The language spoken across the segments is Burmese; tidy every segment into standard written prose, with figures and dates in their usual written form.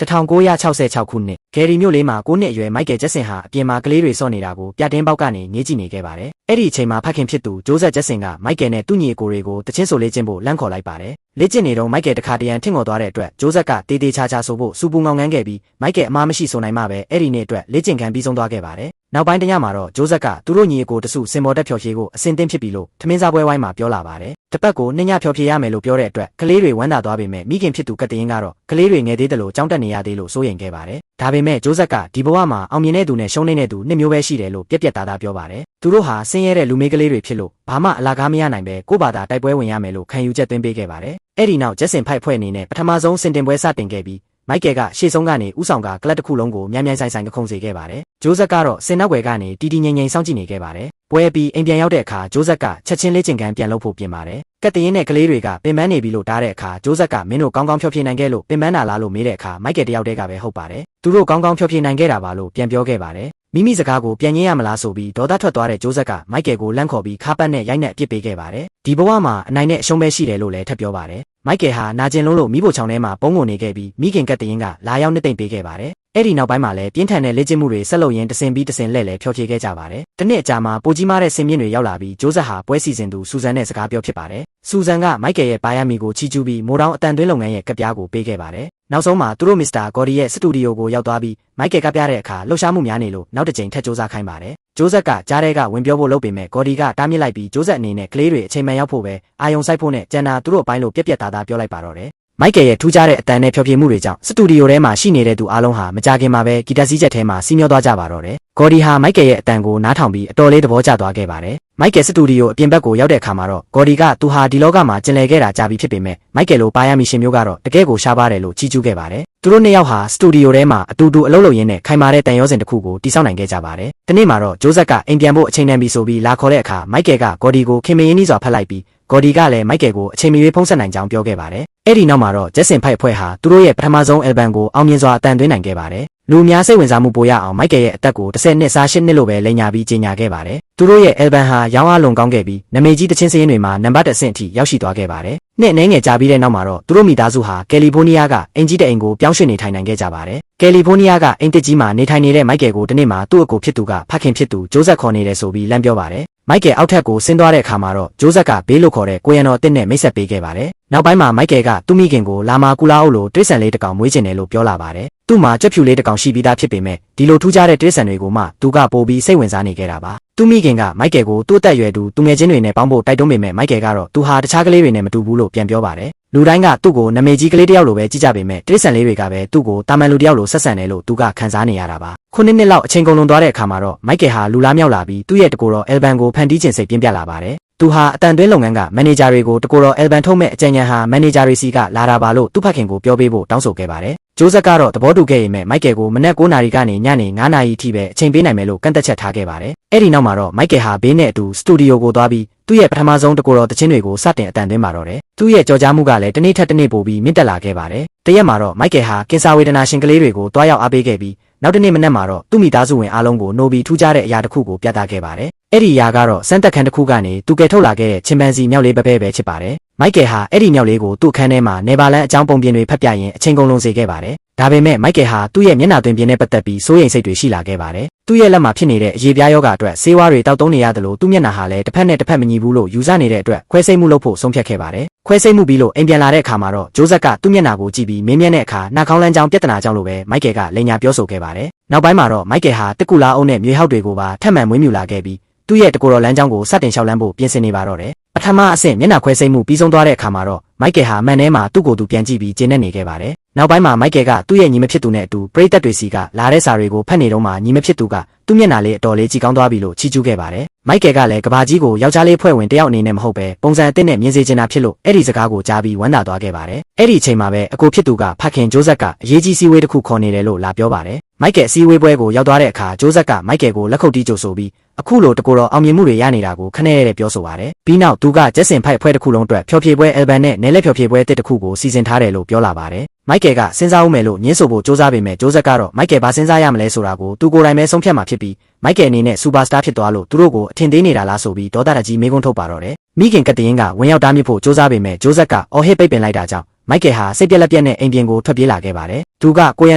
1966 ခုနှစ်ဂယ်ရီမြို့လေးမှာ9နှစ်အရွယ်မိုက်ကယ်ဂျက်ဆင်ဟာအပြင်မှာကလေးတွေစော့နေတာကိုပြတင်းပေါက်ကနေငေးကြည့်နေခဲ့ပါတယ်။အဲ့ဒီအချိန်မှာဖခင်ဖြစ်သူဂျိုးဆက်ဂျက်ဆင်ကမိုက်ကယ်နဲ့သူ့ညီကိုတွေကိုတချင်းဆိုလေ့ကျင့်ဖို့လမ်းခေါ်လိုက်ပါတယ်။လေ့ကျင့်နေတော့မိုက်ကယ်တခါတရံထင်ငေါ်သွားတဲ့အတွက်ဂျိုးဆက်ကတေးသေးချာချာဆိုဖို့စူပူငေါငန်းခဲ့ပြီးမိုက်ကယ်အမားမရှိဆိုနိုင်မှပဲအဲ့ဒီနေ့အတွက်လေ့ကျင့်ခန်းပြီးဆုံးသွားခဲ့ပါတယ်။နောက်ပိုင်းတညမှာတော့ဂျိုးဆက်ကသူတို့ညီကိုတစုစင်ပေါ်တက်ဖျော်ဖြေကိုအစင်သင်းဖြစ်ပြီလို့ထမင်းစားပွဲဝိုင်းမှာပြောလာပါတယ်။တပတ်ကိုနှစ်ညဖျော်ဖြေရမယ်လို့ပြောတဲ့အတွက်ကလေးတွေဝမ်းသာသွားပေမဲ့မိခင်ဖြစ်သူကတရင်ကတော့ကလေးတွေငယ်သေးတယ်လို့ကြောင်းတက်နေရသေးလို့စိုးရိမ်ခဲ့ပါတယ်။ဒါပေမဲ့ဂျိုးဆက်ကဒီဘဝမှာအောင်မြင်တဲ့သူနဲ့ရှုံးနေတဲ့သူနှစ်မျိုးပဲရှိတယ်လို့ပြက်ပြက်သားသားပြောပါတယ်။သူတို့ဟာဆင်းရဲတဲ့လူမေးကလေးတွေဖြစ်လို့ဘာမှအလားကားမရနိုင်ပဲကိုယ့်ဘာသာတိုက်ပွဲဝင်ရမယ်လို့ခံယူချက်သွင်းပေးခဲ့ပါတယ်။အဲ့ဒီနောက်ဂျက်ဆင်ဖိုက်ဖွဲ့အနေနဲ့ပထမဆုံးစင်တင်ပွဲစတင်ခဲ့ပြီးမိုက်ကယ်ကရှေ့ဆုံးကနေဥဆောင်ကကလပ်တစ်ခုလုံးကိုမြိုင်မြိုင်ဆိုင်ဆိုင်ခုန်စေခဲ့ပါတယ်။ဂျိုးဆက်ကတော့စင်နောက်ွယ်ကနေတီတီငိမ့်ငိမ့်စောင့်ကြည့်နေခဲ့ပါတယ်။ပွဲပြီးအိမ်ပြန်ရောက်တဲ့အခါဂျိုးဆက်ကချက်ချင်းလေးချင်ကန်ပြန်လုပ်ဖို့ပြင်ပါတယ်။ကတ်တရင်နဲ့ကလေးတွေကပင်ပန်းနေပြီလို့တားတဲ့အခါဂျိုးဆက်ကမင်းတို့ကောင်းကောင်းဖျော်ဖြေနိုင်ခဲ့လို့ပင်ပန်းတာလားလို့မေးတဲ့အခါမိုက်ကယ်တယောက်တည်းကပဲဟုတ်ပါတယ်။သူတို့ကောင်းကောင်းဖျော်ဖြေနိုင်ခဲ့တာပါလို့ပြန်ပြောခဲ့ပါတယ်။မိမိစကားကိုပြန်ငင်းရမလားဆိုပြီးဒေါသထွက်သွားတဲ့ဂျိုးဆက်ကမိုက်ကယ်ကိုလန့်ခေါ်ပြီးခါပတ်နဲ့ရိုက်နှက်အပြစ်ပေးခဲ့ပါတယ်။ဒီဘဝမှာအနိုင်နဲ့အရှုံးပဲရှိတယ်လို့လည်းထပ်ပြောပါတယ်။မိုက်ကယ်ဟာနာကျင်လုံးလို့မိဖို့ချောင်းထဲမှာပုံငုံနေခဲ့ပြီးမိခင်ကတ်တရင်ကလာရောက်နှစ်သိမ့်ပေးခဲ့ပါတယ်။အဲ့ဒီနောက်ပိုင်းမှာလည်းပြင်းထန်တဲ့လေ့ကျင့်မှုတွေဆက်လုပ်ရင်းတစင်ပြီးတစင်လှည့်လဲဖျော်ဖြေခဲ့ကြပါတယ်။တစ်နှစ်အကြာမှာပိုကြီးမားတဲ့စင်မြင့်တွေရောက်လာပြီးဂျိုးဆက်ဟာပွဲစီစဉ်သူဆူဇန်နဲ့စကားပြောဖြစ်ပါတယ်။ဆူဇန်ကမိုက်ကယ်ရဲ့ဘာယာမီကိုချီကျူးပြီးမိုးတောင်အတန်သွင်းလုပ်ငန်းရဲ့ကပ်ပြားကိုပေးခဲ့ပါတယ်။နောက်ဆုံးမှာသူတို့မစ္စတာဂေါ်ဒီရဲ့စတူဒီယိုကိုရောက်သွားပြီးမိုက်ကယ်ကပ်ပြတဲ့အခါလှုပ်ရှားမှုများနေလို့နောက်တစ်ကြိမ်ထပ်စူးစမ်းခိုင်းပါတယ်။ဂျိုးဆက်ကကြားထဲကဝင်ပြောဖို့လုပ်ပေမဲ့ဂေါ်ဒီကတားမြစ်လိုက်ပြီးဂျိုးဆက်အနေနဲ့ကလေးတွေအချိန်မှန်ရောက်ဖို့ပဲအာယုံစိုက်ဖို့နဲ့ကျန်တာသူတို့အပိုင်းလို့ပြက်ပြက်သားသားပြောလိုက်ပါတော့တယ်။မိုက်ကယ်ရဲ့ထူးခြားတဲ့အတန်နဲ့ဖျော်ဖြေမှုတွေကြောင့်စတူဒီယိုထဲမှာရှိနေတဲ့သူအားလုံးဟာမကြခင်မှာပဲဂီတစည်းချက်ထဲမှာစီးမျောသွားကြပါတော့တယ်။ဂေါ်ဒီဟာမိုက်ကယ်ရဲ့အတန်ကိုနားထောင်ပြီးအတော်လေးသဘောကျသွားခဲ့ပါတယ်။မိုက်ကယ်စတူဒီယိုအပြင်ဘက်ကိုရောက်တဲ့အခါမှာတော့ဂေါ်ဒီကသူဟာဒီလောကမှာကျင်လည်ခဲ့တာကြာပြီဖြစ်ပေမဲ့မိုက်ကယ်လိုပါရမီရှင်မျိုးကတော့တကယ်ကိုရှားပါတယ်လို့ချီးကျူးခဲ့ပါတယ်။သူတို့နှစ်ယောက်ဟာစတူဒီယိုထဲမှာအတူတူအလုပ်လုပ်ရင်းနဲ့ခိုင်မာတဲ့တန်ရောစင်တစ်ခုကိုတည်ဆောက်နိုင်ခဲ့ကြပါတယ်။ဒီနေ့မှာတော့ဂျိုးဆက်ကအိမ်ပြန်ဖို့အချိန်တန်ပြီဆိုပြီးလာခေါ်တဲ့အခါမိုက်ကယ်ကဂေါ်ဒီကိုခင်မင်းကြီးစွာဖတ်လိုက်ပြီးဂေါ်ဒီကလည်းမိုက်ကယ်ကိုအချိန်မီဖုံးဆက်နိုင်ကြောင်းပြောခဲ့ပါတယ်။အဲ့ဒီနောက်မှာတော့ဂျက်ဆင်ဖိုက်အဖွဲ့ဟာသူတို့ရဲ့ပထမဆုံးအယ်ဘမ်ကိုအောင်မြင်စွာအတန်သွင်းနိုင်ခဲ့ပါတယ်။လူအများစိတ်ဝင်စားမှုပိုရအောင်မိုက်ကယ်ရဲ့အသက်ကို10နှစ်စား8နှစ်လို့ပဲလိမ်ညာပြီးကြေညာခဲ့ပါတယ်။သူတို့ရဲ့အယ်ဘမ်ဟာရောင်းအားလွန်ကောင်းခဲ့ပြီးနမိတ်ကြီးတချင်းစင်းတွေမှာနံပါတ်1အဆင့်အထိရောက်ရှိသွားခဲ့ပါတယ်။နှစ်အနည်းငယ်ကြာပြီးတဲ့နောက်မှာတော့သူတို့မိသားစုဟာကယ်လီဖိုးနီးယားကအင်ကြီးတအိမ်ကိုပြောင်းရွှေ့နေထိုင်နိုင်ခဲ့ကြပါတယ်။ကယ်လီဖိုးနီးယားကအိမ်တစ်ကြီးမှာနေထိုင်နေတဲ့မိုက်ကယ်ကိုဒီနေ့မှာသူ့အကိုဖြစ်သူကဖခင်ဖြစ်သူဂျိုးဆက်ခေါ်နေတယ်ဆိုပြီးလမ်းပြောပါတယ်။မိုက်ကယ်အောက်ထပ်ကိုဆင်းသွားတဲ့အခါမှာတော့ဂျိုးဆက်ကဘေးလို့ခေါ်တဲ့ကိုရန်တော်အစ်နဲ့မိတ်ဆက်ပေးခဲ့ပါတယ်။နောက်ပိုင်းမှာမိုက်ကယ်ကသူ့မိခင်ကိုလာမာကူလာအုပ်လိုတိရစ္ဆာန်လေးတစ်ကောင်မွေးကျင်တယ်လို့ပြောလာပါတယ်။သူ့မှာကြက်ဖြူလေးတစ်ကောင်ရှိပြီးသားဖြစ်ပေမဲ့ဒီလိုထူးခြားတဲ့တိရစ္ဆာန်တွေကိုမှသူကပိုပြီးစိတ်ဝင်စားနေခဲ့တာပါ။သူ့မိခင်ကမိုက်ကယ်ကိုသူ့အသက်အရွယ်သူငယ်ချင်းတွေနဲ့ပေါင်းဖို့တိုက်တွန်းပေမဲ့မိုက်ကယ်ကတော့သူဟာတခြားကလေးတွေနဲ့မတူဘူးလို့ပြန်ပြောပါတယ်။လူတိုင်းကသူ့ကိုနမေကြီးကလေးတစ်ယောက်လိုပဲကြည့်ကြပေမဲ့တိရစ္ဆာန်လေးတွေကပဲသူ့ကိုတာမန်လူတစ်ယောက်လိုဆက်ဆံတယ်လို့သူကခံစားနေရတာပါ။9နှစ်လောက်အချိန်ကုန်လွန်သွားတဲ့အခါမှာတော့မိုက်ကယ်ဟာလူလားမြောက်လာပြီးသူ့ရဲ့တကူတော်အယ်ဘမ်ကိုဖန်တီးခြင်းစိတ်ပြင်းပြလာပါတယ်။သူဟာအတန်သွင်းလုပ်ငန်းကမန်နေဂျာတွေကိုတကူတော်အယ်ဘမ်ထုတ်မဲ့အကြံဉာဏ်ဟာမန်နေဂျာတွေစီကလာတာပါလို့သူ့ဖခင်ကိုပြောပေးဖို့တောင်းဆိုခဲ့ပါတယ်။ဂျိုးဆက်ကတော့သဘောတူခဲ့ရင်မိုက်ကယ်ကိုမနက်9နာရီကနေညနေ9နာရီထိပဲအချိန်ပေးနိုင်မယ်လို့ကန့်သက်ချက်ထားခဲ့ပါတယ်။အဲ့ဒီနောက်မှာတော့မိုက်ကယ်ဟာဘေးနဲ့အတူစတူဒီယိုကိုသွားပြီးသူ့ရဲ့ပထမဆုံးတကူတော်တခြင်းတွေကိုစတင်အတန်သွင်းပါတော့တယ်။သူ့ရဲ့ကြော်ကြားမှုကလည်းတစ်နေ့ထက်တစ်နေ့ပိုပြီးမြင့်တက်လာခဲ့ပါတယ်။တရက်မှာတော့မိုက်ကယ်ဟာကင်ဆာဝေဒနာရှင်ကလေးတွေကိုတွားရောက်အားပေးခဲ့ပြီးနောက်တစ်နေ့မနက်မှာတော့သူ့မိသားစုဝင်အားလုံးကိုနိုဘီထူးခြားတဲ့အရာတစ်ခုကိုပြသခဲ့ပါတယ်။အဲ့ဒီအရာကတော့စမ်းသက်ခန်းတစ်ခုကနေသူကယ်ထုတ်လာခဲ့တဲ့ချင်ပန်စီမြောက်လေးပဲပဲဖြစ်ပါတယ်။မိုက်ကယ်ဟာအဲ့ဒီမြောက်လေးကိုသူ့ခန်းထဲမှာနေပါလန်းအကြောင်းပုံပြင်တွေဖတ်ပြရင်းအချိန်ကုန်လွန်စေခဲ့ပါတယ်။ဒါပေမဲ့မိုက်ကယ်ဟာသူ့ရဲ့မျက်နှာသွင်းပြင်းနဲ့ပတ်သက်ပြီးစိုးရိမ်စိတ်တွေရှိလာခဲ့ပါတယ်။သူ့ရဲ့လက်မှာဖြစ်နေတဲ့အရေးပြားယောဂအတွက်ဆေးဝါးတွေတောက်သုံးနေရတယ်လို့သူ့မျက်နှာဟာလည်းတစ်ဖက်နဲ့တစ်ဖက်မညီဘူးလို့ယူဆနေတဲ့အတွက်ခွဲစိတ်မှုလုပ်ဖို့ဆုံးဖြတ်ခဲ့ပါတယ်။ခွဲစိတ်မှုပြီးလို့အိမ်ပြန်လာတဲ့အခါမှာတော့ဂျိုးဆက်ကသူ့မျက်နှာကိုကြည့်ပြီးမင်းမြတ်တဲ့အခါနှာခေါင်းလမ်းကြောင်းပြဿနာကြောင့်လို့ပဲမိုက်ကယ်ကလိန်ညာပြောဆိုခဲ့ပါတယ်။နောက်ပိုင်းမှာတော့မိုက်ကယ်ဟာတက်ကူလာအုပ်နဲ့မြေဟောက်တွေကိုပါထပ်မံမွေးမြူလာခဲ့ပြီးသူ့ရဲ့တကူတော်လမ်းကြောင်းကိုစတင်လျှောက်လန်းဖို့ပြင်ဆင်နေပါတော့တယ်။ပထမအဆင့်မျက်နှာခွဲစိတ်မှုပြီးဆုံးသွားတဲ့အခါမှာတော့မိုက်ကယ်ဟာမန်ထဲမှာသူ့ကိုယ်သူပြန်ကြည့်ပြီးကျဉ်းနေခဲ့ပါတယ်။နောက်ပိုင်းမှာမိုက်ကယ်ကသူ့ရဲ့ညီမဖြစ်သူနဲ့အတူပရိသတ်တွေစီကလာတဲ့စာတွေကိုဖတ်နေတော့မှညီမဖြစ်သူကသူ့မျက်နှာလေးအတော်လေးကြည်ကောင်းသွားပြီလို့ချီးကျူးခဲ့ပါတယ်။မိုက်ကယ်ကလည်းကဘာကြီးကိုယောက်ျားလေးဖွဲ့ဝင်တယောက်အနေနဲ့မဟုတ်ပဲပုံစံအသစ်နဲ့မြင်စေချင်တာဖြစ်လို့အဲ့ဒီစကားကိုကြားပြီးဝမ်းသာသွားခဲ့ပါတယ်။အဲ့ဒီအချိန်မှာပဲအကိုဖြစ်သူကဖခင်ဂျိုးဆက်ကအရေးကြီးစည်းဝေးတစ်ခုခေါ်နေတယ်လို့လာပြောပါတယ်။မိုက်ကယ်အစည်းအဝေးပွဲကိုရောက်သွားတဲ့အခါဂျိုးဆက်ကမိုက်ကယ်ကိုလက်ခုပ်တီးကြိုဆိုပြီးအခုလိုတကူတော်အောင်မြင်မှုတွေရနေတာကိုခနဲ့ရတဲ့ပြောဆိုပါတယ်။ပြီးနောက်သူကဂျက်ဆင်ဖိုက်အဖွဲ့တစ်ခုလုံးအတွက်ဖျော်ဖြေပွဲအယ်ဘမ်နဲ့နယ်လက်ဖျော်ဖြေပွဲတစ်ခုကိုစီစဉ်ထားတယ်လို့ပြောလာပါတယ်။မိုက်ကယ်ကစဉ်းစားဦးမယ်လို့ညှင်းဆိုဖို့စ조사ပေမဲ့ဂျိုးဆက်ကတော့မိုက်ကယ်ဘာစဉ်းစားရမလဲဆိုတာကိုသူကိုယ်တိုင်ပဲဆုံးဖြတ်မှာဖြစ်ပြီးမိုက်ကယ်အနေနဲ့စူပါစတာဖြစ်သွားလို့သူတို့ကိုအထင်သေးနေတာလားဆိုပြီးဒေါသတကြီးမေးခွန်းထုတ်ပါတော့တယ်။မိခင်ကတရင်ကဝင်ရောက်တားမြစ်ဖို့စ조사ပေမဲ့ဂျိုးဆက်ကအော်ဟစ်ပိတ်ပင်လိုက်တာကြောင့်မိုက်ကယ်ဟာစိတ်ပြက်လက်ပြက်နဲ့အိမ်ပြင်ကိုထွက်ပြေးလာခဲ့ပါတယ်။ သူကကိုရန်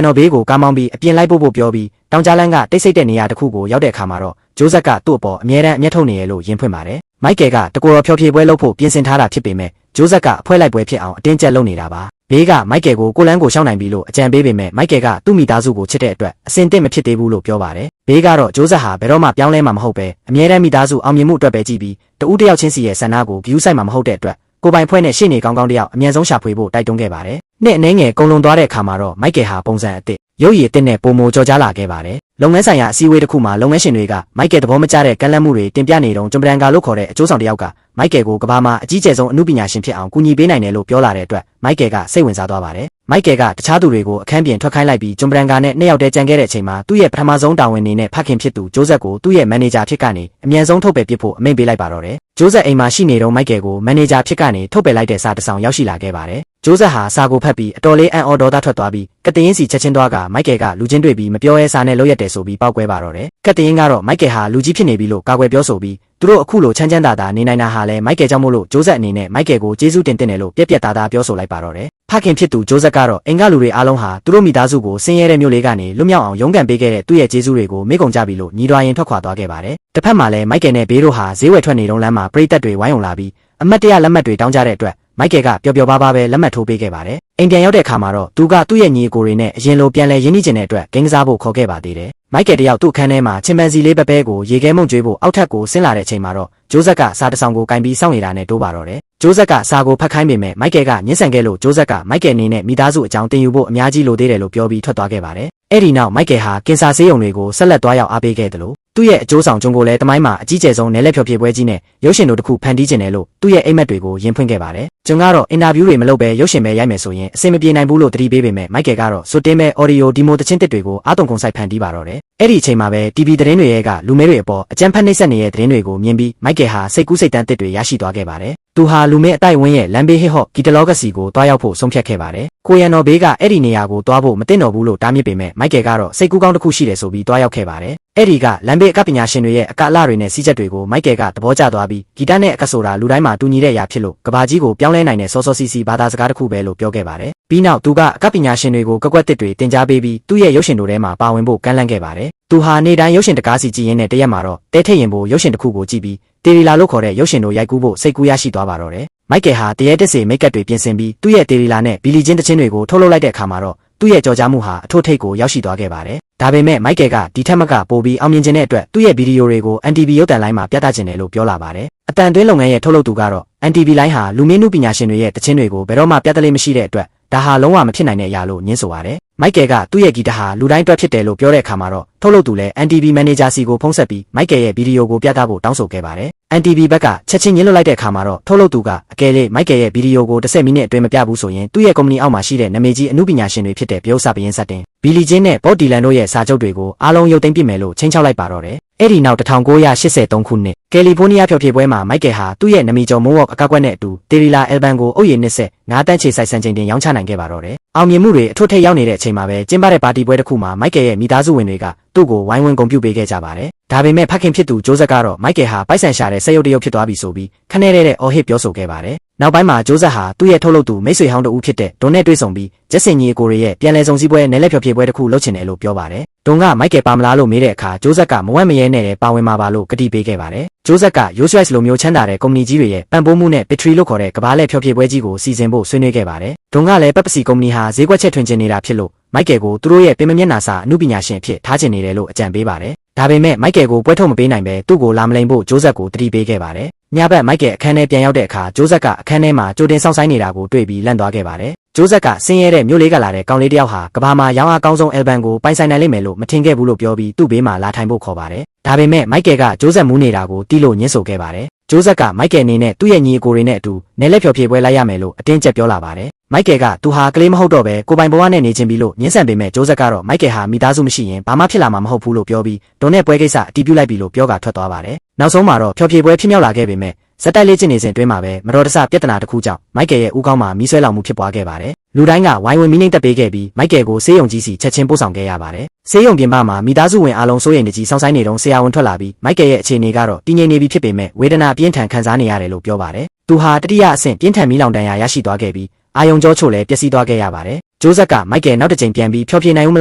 တော်ဘေးကိုကားမောင်းပြီးအပြင်လိုက်ဖို့ပြောပြီးတောင်ကြားလန်းကတိတ်ဆိတ်တဲ့နေရာတစ်ခုကိုရောက်တဲ့အခါမှာတော့ဂျိုးဆက်ကသူ့အပေါ်အမြဲတမ်းအမျက်ထုတ်နေရလို့ယဉ်ဖွင့်ပါတယ်မိုက်ကယ်ကတကူတော်ဖျော်ဖြေပွဲလုပ်ဖို့ပြင်ဆင်ထားတာဖြစ်ပေမဲ့ဂျိုးဆက်ကအဖွဲလိုက်ပွဲဖြစ်အောင်အတင်းကျပ်လုပ်နေတာပါဘေးကမိုက်ကယ်ကိုလန်းကိုရှောင်းနိုင်ပြီလို့အကြံပေးပေမဲ့မိုက်ကယ်ကသူ့မိသားစုကိုချစ်တဲ့အတွက်အစင်သင့်မဖြစ်သေးဘူးလို့ပြောပါတယ်ဘေးကတော့ဂျိုးဆက်ဟာဘယ်တော့မှပြောင်းလဲမှာမဟုတ်ပဲအမြဲတမ်းမိသားစုအောင်မြင်မှုအတွက်ပဲကြည့်ပြီးတဦးတစ်ယောက်ချင်းစီရဲ့ဆန္ဒကိုဂရုစိုက်မှာမဟုတ်တဲ့အတွက်ကိုပိုင်ဖွဲ့နဲ့ရှေ့နေကောင်းကောင်းတယောက်အမြန်ဆုံးရှာဖွေဖို့တိုက်တွန်းခဲ့ပါတယ်နှစ်အနေငယ်ကုံလွန်သွားတဲ့အခါမှာတော့မိုက်ကယ်ဟာပုံစံအသစ်ရုပ်ရည်အသစ်နဲ့ပုံမိုကြော်ကြားလာခဲ့ပါတယ်လုပ်ငန်းဆိုင်ရာအစည်းအဝေးတစ်ခုမှာလုပ်ငန်းရှင်တွေကမိုက်ကယ်သဘောမကျတဲ့ကန့်လန့်မှုတွေတင်ပြနေတုန်းဂျွန်ပရန်ကာလို့ခေါ်တဲ့အကျိုးဆောင်တစ်ယောက်ကမိုက်ကယ်ကိုကမ္ဘာမှာအကြီးကျယ်ဆုံးအမှုပညာရှင်ဖြစ်အောင်ကူညီပေးနိုင်တယ်လို့ပြောလာတဲ့အတွက်မိုက်ကယ်ကစိတ်ဝင်စားသွားပါတယ်မိုက်ကယ်ကတခြားသူတွေကိုအခန်းပြင်ထွက်ခိုင်းလိုက်ပြီးဂျွန်ပရန်ကာနဲ့နှစ်ယောက်တည်းကြံခဲ့တဲ့အချိန်မှာသူ့ရဲ့ပထမဆုံးတာဝန်နေနဲ့ဖခင်ဖြစ်သူဂျိုးဆက်ကိုသူ့ရဲ့မန်နေဂျာဖြစ်ကနေအမြန်ဆုံးထုတ်ပယ်ပစ်ဖို့အမိန့်ပေးလိုက်ပါတော့တယ်ဂျိုးဆက်အိမ်မှာရှိနေတော့မိုက်ကယ်ကိုမန်နေဂျာဖြစ်ကနေထုတ်ပယ်လိုက်တဲ့စာတစ်စောင်ရောက်ရှိလာခဲ့ပါတယ်ဂျိုးဆက်ဟာစာကိုဖတ်ပြီးအတော်လေးအံ့ဩဒေါသထွက်သွားပြီးကတရင်စီချက်ချင်းသွားကမိုက်ကယ်ကလူချင်းတွေ့ပြီးမပြောရဲစာနဲ့လုပ်ရက်တယ်ဆိုပြီးပောက်ကွဲပါတော့တယ်ကတရင်ကတော့မိုက်ကယ်ဟာလူကြီးဖြစ်နေပြီလို့ကာကွယ်ပြောဆိုပြီးသူတို့အခုလိုချမ်းချမ်းသာသာနေနိုင်တာဟာလဲမိုက်ကယ်ကြောင့်မို့လို့ဂျိုးဆက်အနေနဲ့မိုက်ကယ်ကိုကျေးဇူးတင်တယ်လို့ပြက်ပြက်သားသားပြောဆိုလိုက်ပါတော့တယ်ဖခင်ဖြစ်သူဂျိုးဆက်ကတော့အင်္ဂလူတွေအားလုံးဟာသူတို့မိသားစုကိုဆင်းရဲတဲ့မြို့လေးကနေလွတ်မြောက်အောင်ရုန်းကန်ပေးခဲ့တဲ့သူ့ရဲ့ကျေးဇူးတွေကိုမေ့ကုန်ကြပြီလို့ညီတော်ရင်ထွက်ခွာသွားခဲ့ပါတယ်တစ်ဖက်မှာလည်းမိုက်ကယ်နဲ့ဘေးတို့ဟာဈေးဝယ်ထွက်နေတုန်းလမ်းမှာပရိသတ်တွေဝိုင်းုံလာပြီးအမတ်တရလက်မှတ်တွေတောင်းကြတဲ့အတွက်မိုက်ကယ်ကပျော်ပျော်ပါးပါးပဲလက်မှတ်ထိုးပေးခဲ့ပါတယ်အိမ်ပြန်ရောက်တဲ့အခါမှာတော့သူကသူ့ရဲ့ညီအကိုတွေနဲ့အရင်လိုပြန်လဲရင်းနှီးချင်တဲ့အတွက်ဂိမ်းကစားဖို့ခေါ်ခဲ့ပါသေးတယ်မိုက်ကယ်တယောက်သူ့ခန်းထဲမှာချင်ပန်စီလေးပဲကိုရေခဲမုံကျွေးဖို့အောက်ထပ်ကိုဆင်းလာတဲ့အချိန်မှာတော့ဂျိုးဆက်ကစာတစ်စောင်ကိုကင်ပြီးစောင့်နေတာနဲ့တိုးပါတော့တယ်ဂျိုးဆက်ကစာကိုဖတ်ခိုင်းပေမဲ့မိုက်ကယ်ကညှဉ်းဆန်ခဲ့လို့ဂျိုးဆက်ကမိုက်ကယ်အနေနဲ့မိသားစုအကြောင်းတင်ယူဖို့အများကြီးလိုသေးတယ်လို့ပြောပြီးထွက်သွားခဲ့ပါတယ်အဲ့ဒီနောက်မိုက်ကယ်ဟာကင်ဆာဆေးရုံတွေကိုဆက်လက်သွားရောက်အားပေးခဲ့တယ်လို့သူ့ရဲ့အကျိုးဆောင်ဂျွန်ကိုလည်းတမိုင်းမှာအကြီးကျယ်ဆုံးနယ်လက်ဖျော်ဖြေပွဲကြီးနဲ့ရုပ်ရှင်တို့တစ်ခုဖန်တီးခြင်းတယ်လို့သူ့ရဲ့အိမ်မက်တွေကိုယဉ်ဖွင့်ခဲ့ပါတယ်ဂျွန်ကတော့အင်တာဗျူးတွေမလုပ်ဘဲရုပ်ရှင်ပဲရိုက်မယ်ဆိုရင်အဆင်မပြေနိုင်ဘူးလို့တတိပေးပေမဲ့မိုက်ကယ်ကတော့စွတ်တင်းမဲ့အော်ဒီယိုဒီမိုတချင်းတစ်တွေကိုအားတုံကုန်ဆိုင်ဖန်တီးပါတော့တယ်အဲ့ဒီအချိန်မှာပဲ TV သတင်းတွေရဲ့ကလူမဲတွေအပေါ်အကြမ်းဖက်နှိပ်စက်နေတဲ့သတင်းတွေကိုမြင်ပြီးမိုက်ကယ်ဟာစိတ်ကူးစိတ်တမ်းတစ်တွေရရှိသွားခဲ့ပါတယ်သူဟာလူမဲအတိုက်ဝင်းရဲ့လမ်းဘေးဟစ်ဟော့ဂီတလောကစီကိုတွားရောက်ဖို့ဆုံးဖြတ်ခဲ့ပါတယ်ကိုရန်တော်ဘေးကအဲ့ဒီနေရာကိုတွားဖို့မသိတော့ဘူးလို့တားမြစ်ပေမဲ့မိုက်ကယ်ကတော့စိတ်ကူးကောင်းတစ်ခုရှိတယ်ဆိုပြီးတွားရောက်ခဲ့ပါတယ်အဲ့ဒီကလမ်းဘေးအကပညာရှင်တွေရဲ့အကလတွေနဲ့စီးချက်တွေကိုမိုက်ကယ်ကသဘောကျသွားပြီးဂီတနဲ့အကဆိုတာလူတိုင်းမှာတူညီတဲ့အရာဖြစ်လို့ကဘာကြီးကိုပြောင်းလဲနိုင်တဲ့စောစောစီစီဘာသာစကားတစ်ခုပဲလို့ပြောခဲ့ပါတယ်ပြီးနောက်သူကအကပညာရှင်တွေကိုကကွက်တစ်တွေတင် जा ပေးပြီးသူ့ရဲ့ရုပ်ရှင်တို့ထဲမှာပါဝင်ဖို့ကမ်းလှမ်းခဲ့ပါတယ်သူဟာနေတိုင်းရုပ်ရှင်တကားစီကြည့်ရင်းနဲ့တရက်မှာတော့တဲထက်ရင်ဖို့ရုပ်ရှင်တစ်ခုကိုကြည့်ပြီးတေရီလာလို့ခေါ်တဲ့ရုပ်ရှင်တို့ရိုက်ကူးဖို့စိတ်ကူးရရှိသွားပါတော့တယ်မိုက်ကယ်ဟာတရက်တစ်စီမိတ်ကပ်တွေပြင်ဆင်ပြီးသူ့ရဲ့တေရီလာနဲ့ဘီလီချင်းတချင်းတွေကိုထုတ်လုပ်လိုက်တဲ့အခါမှာတော့သူ့ရဲ့ကြော်ကြားမှုဟာအထွတ်ထိပ်ကိုရောက်ရှိသွားခဲ့ပါတယ်ဒါပေမဲ့မိုက်ကယ်ကဒီထက်မကပိုပြီးအောင်မြင်ခြင်းတဲ့အတွက်သူ့ရဲ့ဗီဒီယိုတွေကို NTV ရုပ်သံလိုင်းမှာပြသခြင်းတယ်လို့ပြောလာပါတယ်အတန်တွင်းလုပ်ငန်းရဲ့ထုတ်လုပ်သူကတော့ NTV လိုင်းဟာလူမင်းနုပညာရှင်တွေရဲ့တခြင်းတွေကိုဘယ်တော့မှပြသလေမရှိတဲ့အတွက်ဒါဟာလုံးဝမဖြစ်နိုင်တဲ့အရာလို့ညင်းဆိုပါတယ်မိုက်ကယ်ကသူ့ရဲ့ဂီတဟာလူတိုင်းအတွက်ဖြစ်တယ်လို့ပြောတဲ့အခါမှာတော့ထုတ်လုပ်သူလည်း NTV မန်နေဂျာစီကိုဖုန်းဆက်ပြီးမိုက်ကယ်ရဲ့ဗီဒီယိုကိုပြသဖို့တောင်းဆိုခဲ့ပါတယ် NTV ဘက်ကချက်ချင်းညှင်းလွတ်လိုက်တဲ့အခါမှာတော့ထုတ်လုပ်သူကအကယ်၍မိုက်ကယ်ရဲ့ဗီဒီယိုကို10မိနစ်အတွင်းမပြဘူးဆိုရင်သူ့ရဲ့ကုမ္ပဏီအောက်မှာရှိတဲ့နာမည်ကြီးအမှုပညာရှင်တွေဖြစ်တဲ့ပြောစာပရင်စတင်ဘီလီချင်းနဲ့ဘော့ဒီလန်တို့ရဲ့စာချုပ်တွေကိုအားလုံးရုပ်သိမ်းပစ်မယ်လို့ချိန်ချောက်လိုက်ပါတော့တယ်အဲ့ဒီနောက်1983ခုနှစ်ကယ်လီဖိုးနီးယားဖျော်ဖြေပွဲမှာမိုက်ကယ်ဟာသူ့ရဲ့နာမည်ကျော်မိုးဝေါ့အကောက်ကွက်နဲ့အတူတေရီလာအယ်ဘန်ကိုအုပ်ရည်နှစ်ဆက်9တန်းချေဆိုင်စံချိန်တင်ရောင်းချနိုင်ခဲ့ပါတော့တယ်အောင်မြင်မှုတွေအထွတ်ထိပ်ရောက်နေတဲ့အချိန်မှာပဲကျင်းပတဲ့ပါတီပွဲတစ်ခုမှာမိုက်ကယ်ရဲ့မိသားစုဝင်တွေကသူ့ကိုဝိုင်းဝန်းဂုဏ်ပြုပေးခဲ့ကြပါတယ်ဒါပေမဲ့ဖခင်ဖြစ်သူဂျိုးဆက်ကတော့မိုက်ကယ်ဟာပိုက်ဆံရှာတဲ့ဆက်ရုပ်တရုပ်ဖြစ်သွားပြီဆိုပြီးခနဲ့တဲ့အော်ဟစ်ပြောဆိုခဲ့ပါတယ်နောက်ပိုင်းမှာဂျိုးဆက်ဟာသူ့ရဲ့ထုတ်လုပ်သူမိတ်ဆွေဟောင်းတဦးဖြစ်တဲ့ဒွန်နဲ့တွေ့ဆုံပြီးဂျက်စင်ကြီးကိုရဲ့ပြန်လည်ဆုံစည်းပွဲနယ်လက်ဖျော်ဖြေပွဲတစ်ခုလုပ်ချင်တယ်လို့ပြောပါတယ်ဒွန်ကမိုက်ကယ်ပါမလားလို့မေးတဲ့အခါဂျိုးဆက်ကမဝက်မရဲနဲ့ပါဝင်မှာပါလို့ကတိပေးခဲ့ပါတယ်ဂျိုးဆက်ကရိုးဆွဲစ်လိုမျိုးချမ်းသာတဲ့ကုမ္ပဏီကြီးတွေရဲ့ပံ့ပိုးမှုနဲ့ပက်ထရီလို့ခေါ်တဲ့ကမ္ဘာလှည့်ဖျော်ဖြေပွဲကြီးကိုစီစဉ်ဖို့ဆွေးနွေးခဲ့ပါတယ်ဒွန်ကလည်းပက်ပစီကုမ္ပဏီဟာဈေးကွက်ချက်ထွင်ကျင်နေတာဖြစ်လို့မိုက်ကယ်ကိုသူတို့ရဲ့ပင်မမျက်နှာစာအမှုပညာရှင်အဖြစ်ထားချင်နေတယ်လို့အကြံပေးပါတယ်ဒါပေမဲ့မိုက်ကယ်ကိုပွဲထုတ်မပေးနိုင်ပဲသူ့ကိုလာမလိန်ဖို့ဂျိုးဆက်ကိုတတိပေးခဲ့ပါတယ်ညဘက်မိုက်ကယ်အခန်းထဲပြန်ရောက်တဲ့အခါဂျိုးဆက်ကအခန်းထဲမှာကြိုတင်စောင့်ဆိုင်နေတာကိုတွေ့ပြီးလန့်သွားခဲ့ပါတယ်ဂျိုးဆက်ကဆင်းရဲတဲ့မြို့လေးကလာတဲ့ကောင်လေးတယောက်ဟာကဘာမှာရောင်းအားကောင်းဆုံးအယ်ဘန်ကိုပိုင်ဆိုင်နိုင်လိမ့်မယ်လို့မထင်ခဲ့ဘူးလို့ပြောပြီးသူ့ဘေးမှာလာထိုင်ဖို့ခေါ်ပါတယ်ဒါပေမဲ့မိုက်ကယ်ကဂျိုးဆက်မူးနေတာကိုတီးလို့ညှင်းဆိုခဲ့ပါတယ်ဂျိုးဆက်ကမိုက်ကယ်အနေနဲ့သူ့ရဲ့ညီအကိုတွေနဲ့အတူနယ်လက်ဖျော်ဖြေပွဲလိုက်ရမယ်လို့အတင်းကျပ်ပြောလာပါတယ်မိုက်ကယ်ကသူဟာကလေးမဟုတ်တော့ပဲကိုပိုင်ဘဝနဲ့နေချင်းပြီးလို့ညှင်းဆန်ပေမဲ့ဂျိုးဆက်ကတော့မိုက်ကယ်ဟာမိသားစုမရှိရင်ဘာမှဖြစ်လာမှာမဟုတ်ဘူးလို့ပြောပြီးဒွန်နဲ့ပွဲကိစ္စအတီးပြုတ်လိုက်ပြီလို့ပြောကထွက်သွားပါတယ်နောက်ဆုံးမှာတော့ဖျော်ဖြေပွဲဖြစ်မြောက်လာခဲ့ပေမဲ့ဇက်တိုက်လေးကျင့်နေစဉ်တွင်းမှာပဲမတော်တဆပြဿနာတစ်ခုကြောင့်မိုက်ကယ်ရဲ့ဦးခေါင်းမှာမီးဆွဲလောင်မှုဖြစ်ပွားခဲ့ပါတယ်လူတိုင်းကဝိုင်းဝန်းမီးနှိမ့်တက်ပေးခဲ့ပြီးမိုက်ကယ်ကိုဆေးရုံကြီးစီချက်ချင်းပို့ဆောင်ခဲ့ရပါတယ်ဆေးရုံပြင်ပမှာမိသားစုဝင်အားလုံးစိုးရိမ်နေကြီးစောင့်ဆိုင်နေတုန်းဆရာဝန်ထွက်လာပြီးမိုက်ကယ်ရဲ့အခြေအနေကတော့တည်ငြိမ်နေပြီဖြစ်ပေမဲ့ဝေဒနာပြင်းထန်ခံစားနေရတယ်လို့ပြောပါတယ်သူဟာတတိယအဆင့်ပြင်းထန်မီးလောင်ဒဏ်ရာရရှိသွားခဲ့ပြီးအာယုံကြောချို့လည်းပျက်စီးသွားခဲ့ရပါတယ် ဂျိုးဆက်ကမိုက်ကယ်နောက်တစ်ချိန်ပြန်ပြီးဖျော်ဖြေနိုင်ဦးမ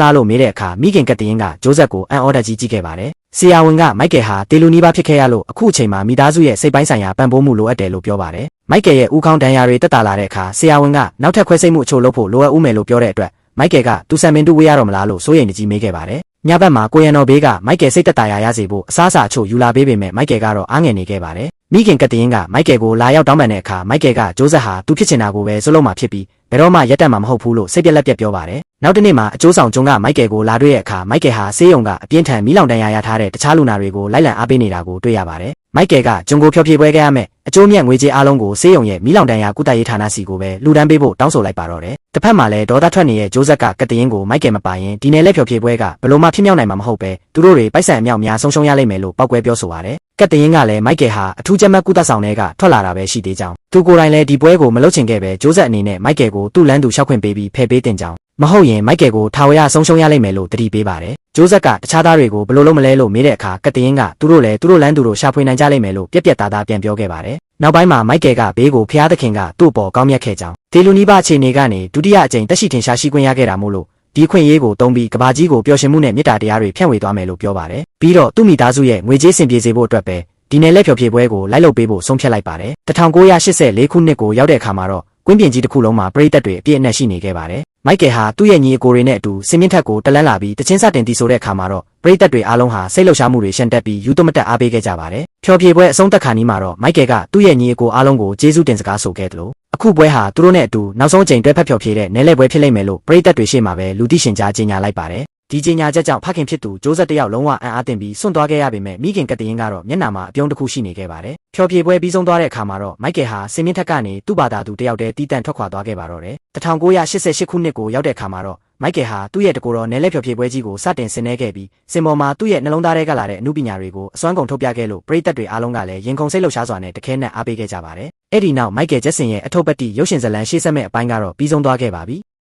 လားလို့မေးတဲ့အခါမိခင်ကတည်းကဂျိုးဆက်ကိုအန်အော်ဒါကြီးကြည့်ခဲ့ပါတယ်ဆရာဝန်ကမိုက်ကယ်ဟာတေလူနီးပါးဖြစ်ခဲ့ရလို့အခုအချိန်မှာမိသားစုရဲ့စိတ်ပိုင်းဆိုင်ရာပံ့ပိုးမှုလိုအပ်တယ်လို့ပြောပါတယ်မိုက်ကယ်ရဲ့ဦးခေါင်းဒဏ်ရာတွေတက်တာလာတဲ့အခါဆရာဝန်ကနောက်ထပ်ခွဲစိတ်မှုအချို့လုပ်ဖို့လိုအပ်ဦးမယ်လို့ပြောတဲ့အတွက်မိုက်ကယ်ကသူဆံမင်တူဝေးရတော့မလားလို့စိုးရိမ်ကြီးမေးခဲ့ပါတယ်ညဘက်မှာကိုရန်တော်ဘေးကမိုက်ကယ်စိတ်သက်သာရစေဖို့အစားအစာအချို့ယူလာပေးပေမဲ့မိုက်ကယ်ကတော့အားငယ်နေခဲ့ပါတယ်မိခင်ကတည်းကမိုက်ကယ်ကိုလာရောက်တောင်းပန်တဲ့အခါမိုက်ကယ်ကဂျိုးဆက်ဟာသူဖြစ်ချင်တာကိုပဲစွလုံးမှာဖြစ်ပြီးဘယ်တော့မှရက်တက်မှာမဟုတ်ဘူးလို့စိတ်ပြက်လက်ပြက်ပြောပါတယ်နောက်တစ်နေ့မှာအကျိုးဆောင်ကျုံကမိုက်ကယ်ကိုလာတွေ့တဲ့အခါမိုက်ကယ်ဟာဆေးရုံကအပြင်းထန်မီးလောင်တန်းရထားတဲ့တခြားလူနာတွေကိုလိုက်လံအားပေးနေတာကိုတွေ့ရပါတယ်မိုက်ကယ်ကကျုံကိုဖျော်ဖြေပွဲခဲ့ရမယ်အကျိုးမြတ်ငွေကြေးအားလုံးကိုဆေးရုံရဲ့မီးလောင်တန်းရကုသရေးဌာနစီကိုပဲလူဒန်းပေးဖို့တောင်းဆိုလိုက်ပါတော့တယ်တစ်ဖက်မှာလည်းဒေါသထွက်နေတဲ့ဂျိုးဆက်ကတရင်ကိုမိုက်ကယ်မပါရင်ဒီနယ်လက်ဖျော်ဖြေပွဲကဘယ်လိုမှဖြစ်မြောက်နိုင်မှာမဟုတ်ပဲသူတို့တွေပိုက်ဆံအမြောက်များဆုံးရှုံးရလိမ့်မယ်လို့ပောက်ကွဲပြောဆိုပါတယ်ကတရင်ကလည်းမိုက်ကယ်ဟာအထူးချက်မှတ်ကုသဆောင်တွေကထွက်လာတာပဲရှိသေးကြောင်းသူကိုယ်တိုင်လည်းဒီပွဲကိုမလုပ်ချင်ခဲ့ပဲဂျိုးဆက်အနေနဲ့မိုက်ကယ်ကိုသူ့လမ်းသူရှောက်ခွင့်ပေးပြီးဖယ်ပေးတင်ကြောင်းမဟုတ်ရင်မိုက်ကယ်ကိုထာဝရဆုံးရှုံးရလိမ့်မယ်လို့တတိပေးပါတယ်ဂျိုးဆက်ကတခြားသားတွေကိုဘယ်လိုလုပ်မလဲလို့မေးတဲ့အခါကတရင်ကသူတို့လည်းသူတို့လမ်းသူတို့ရှာဖွေနိုင်ကြလိမ့်မယ်လို့ပြက်ပြက်သားသားပြန်ပြောခဲ့ပါတယ်နောက်ပိုင်းမှာမိုက်ကယ်ကဘေးကိုဖျားသခင်ကသူ့ပေါ်ကောင်းမြတ်ခဲ့ကြောင်းဒေလူနီးပါးအခြေအနေကနေဒုတိယအကြိမ်တက်ရှိထင်ရှားရှိခွင့်ရခဲ့တာမို့လို့ဒီခွင့်ရေးကိုတုံးပြီးကဘာကြီးကိုပျော်ရွှင်မှုနဲ့မေတ္တာတရားတွေဖြန့်ဝေသွားမယ်လို့ပြောပါတယ်ပြီးတော့သူ့မိသားစုရဲ့ငွေကြေးစင်ပြေစေဖို့အတွက်ပဲဒီနယ်လက်ဖျော်ဖြေပွဲကိုလိုက်လုပ်ပေးဖို့ဆုံးဖြတ်လိုက်ပါတယ်1984ခုနှစ်ကိုရောက်တဲ့အခါမှာတော့ကွင်းပြင်ကြီးတစ်ခုလုံးမှာပရိသတ်တွေအပြည့်အနှက်ရှိနေခဲ့ပါတယ်မိုက်ကယ်ဟာသူ့ရဲ့ညီအကိုတွေနဲ့အတူစင်မြင့်ထက်ကိုတလန်းလာပြီးတချင်းစတင်တီးဆိုတဲ့အခါမှာတော့ပရိသတ်တွေအားလုံးဟာစိတ်လှုပ်ရှားမှုတွေရှန်တက်ပြီးယူသွမတက်အားပေးခဲ့ကြပါတယ်ဖျော်ဖြေပွဲအဆုံးသတ်ခါနီးမှာတော့မိုက်ကယ်ကသူ့ရဲ့ညီအကိုအားလုံးကိုကျေးဇူးတင်စကားဆိုခဲ့တယ်လို့အခုပွဲဟာသူတို့နဲ့အတူနောက်ဆုံးအကြိမ်တွဲဖက်ဖျော်ဖြေတဲ့နယ်လက်ပွဲဖြစ်လိမ့်မယ်လို့ပရိသတ်တွေရှေ့မှာပဲလူသိရှင်ကြားကြေညာလိုက်ပါတယ်ဒီကြေညာချက်ကြောင့်ဖခင်ဖြစ်သူဂျိုးဆက်တယောက်လုံးဝအံ့အားသင့်ပြီးစွန့်သွားခဲ့ရပေမဲ့မိခင်ကတရင်ကတော့မျက်နှာမှာအပြုံးတစ်ခုရှိနေခဲ့ပါတယ်။ဖျော်ဖြေပွဲပြီးဆုံးသွားတဲ့အခါမှာတော့မိုက်ကယ်ဟာစင်မြင့်ထက်ကနေသူ့ဘာသာသူတယောက်တည်းတီးတန့်ထွက်ခွာသွားခဲ့ပါတော့တယ်။1988ခုနှစ်ကိုရောက်တဲ့အခါမှာတော့မိုက်ကယ်ဟာသူ့ရဲ့တကူတော်နယ်လက်ဖျော်ဖြေပွဲကြီးကိုစတင်ဆင်နွှဲခဲ့ပြီးစင်ပေါ်မှာသူ့ရဲ့နှလုံးသားထဲကလာတဲ့အမှုပညာတွေကိုအစွမ်းကုန်ထုတ်ပြခဲ့လို့ပရိသတ်တွေအားလုံးကလည်းရင်ခုန်စိတ်လှုပ်ရှားစွာနဲ့တခဲနက်အားပေးခဲ့ကြပါတယ်။အဲ့ဒီနောက်မိုက်ကယ်ဂျက်ဆင်ရဲ့အထုပ်ပတ်တိရုပ်ရှင်ဇာတ်လမ်းရှေ့ဆက်မဲ့အပိုင်းကတော့ပြီးဆုံးသွားခဲ့ပါပြီ။